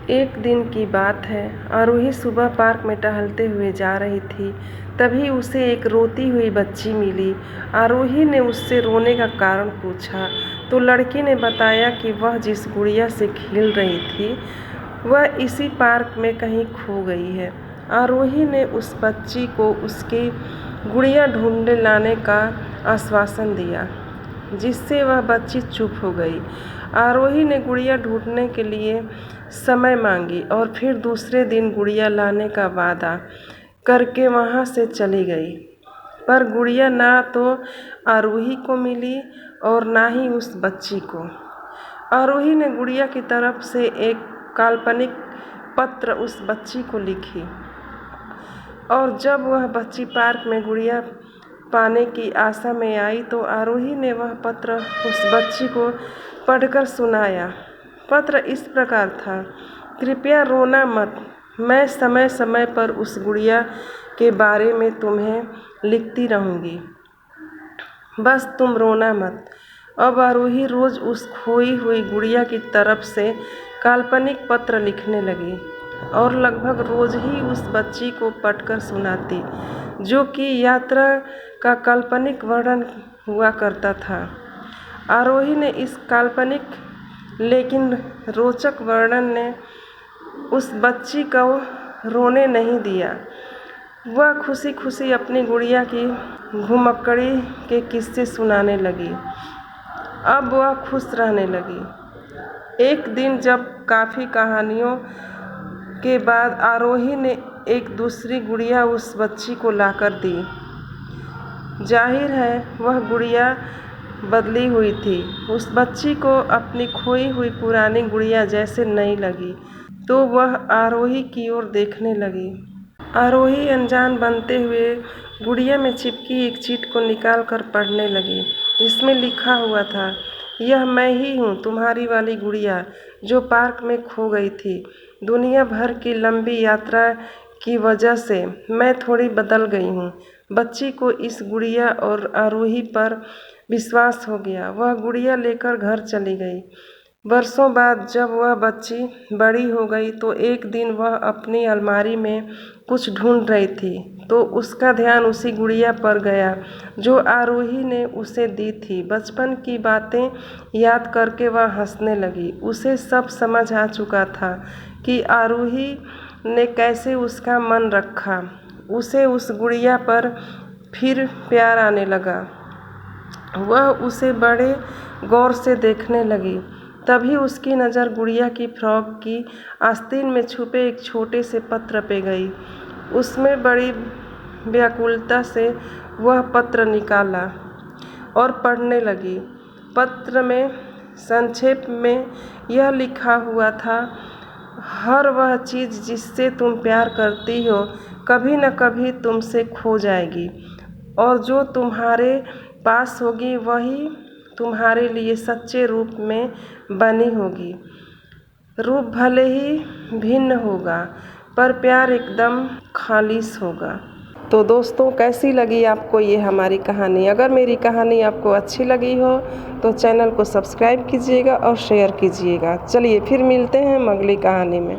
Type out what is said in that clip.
एक दिन की बात है, आरोही सुबह पार्क में टहलते हुए जा रही थी। तभी उसे एक रोती हुई बच्ची मिली। आरोही ने उससे रोने का कारण पूछा तो लड़की ने बताया कि वह जिस गुड़िया से खेल रही थी वह इसी पार्क में कहीं खो गई है। आरोही ने उस बच्ची को उसकी गुड़िया ढूंढने लाने का आश्वासन दिया, जिससे वह बच्ची चुप हो गई। आरोही ने गुड़िया ढूंढने के लिए समय मांगी और फिर दूसरे दिन गुड़िया लाने का वादा करके वहाँ से चली गई। पर गुड़िया ना तो आरोही को मिली और ना ही उस बच्ची को। आरोही ने गुड़िया की तरफ से एक काल्पनिक पत्र उस बच्ची को लिखी और जब वह बच्ची पार्क में गुड़िया पाने की आशा में आई तो आरोही ने वह पत्र उस बच्ची को पढ़कर सुनाया। पत्र इस प्रकार था, कृपया रोना मत, मैं समय समय पर उस गुड़िया के बारे में तुम्हें लिखती रहूँगी, बस तुम रोना मत। अब आरोही रोज़ उस खोई हुई गुड़िया की तरफ से काल्पनिक पत्र लिखने लगी और लगभग रोज़ ही उस बच्ची को पढ़कर सुनाती, जो कि यात्रा का काल्पनिक वर्णन हुआ करता था। आरोही ने इस काल्पनिक लेकिन रोचक वर्णन ने उस बच्ची को रोने नहीं दिया। वह खुशी खुशी अपनी गुड़िया की घुमक्कड़ी के किस्से सुनाने लगी। अब वह खुश रहने लगी। एक दिन जब काफ़ी कहानियों के बाद आरोही ने एक दूसरी गुड़िया उस बच्ची को लाकर दी। जाहिर है वह गुड़िया बदली हुई थी। उस बच्ची को अपनी खोई हुई पुरानी गुड़िया जैसे नई लगी तो वह आरोही की ओर देखने लगी। आरोही अनजान बनते हुए गुड़िया में चिपकी एक चीट को निकाल कर पढ़ने लगी। इसमें लिखा हुआ था, यह मैं ही हूँ, तुम्हारी वाली गुड़िया जो पार्क में खो गई थी। दुनिया भर की लंबी यात्रा की वजह से मैं थोड़ी बदल गई हूँ। बच्ची को इस गुड़िया और आरोही पर विश्वास हो गया। वह गुड़िया लेकर घर चली गई। वर्षों बाद जब वह बच्ची बड़ी हो गई तो एक दिन वह अपनी अलमारी में कुछ ढूंढ रही थी तो उसका ध्यान उसी गुड़िया पर गया जो आरोही ने उसे दी थी। बचपन की बातें याद करके वह हंसने लगी। उसे सब समझ आ चुका था कि आरोही ने कैसे उसका मन रखा। उसे उस गुड़िया पर फिर प्यार आने लगा। वह उसे बड़े गौर से देखने लगी। तभी उसकी नज़र गुड़िया की फ्रॉक की आस्तीन में छुपे एक छोटे से पत्र पे गई। उसमें बड़ी व्याकुलता से वह पत्र निकाला और पढ़ने लगी। पत्र में संक्षेप में यह लिखा हुआ था, हर वह चीज़ जिससे तुम प्यार करती हो कभी न कभी तुमसे खो जाएगी और जो तुम्हारे पास होगी वही तुम्हारे लिए सच्चे रूप में बनी होगी। रूप भले ही भिन्न होगा पर प्यार एकदम खालिस होगा। तो दोस्तों, कैसी लगी आपको ये हमारी कहानी? अगर मेरी कहानी आपको अच्छी लगी हो तो चैनल को सब्सक्राइब कीजिएगा और शेयर कीजिएगा। चलिए फिर मिलते हैं अगली कहानी में।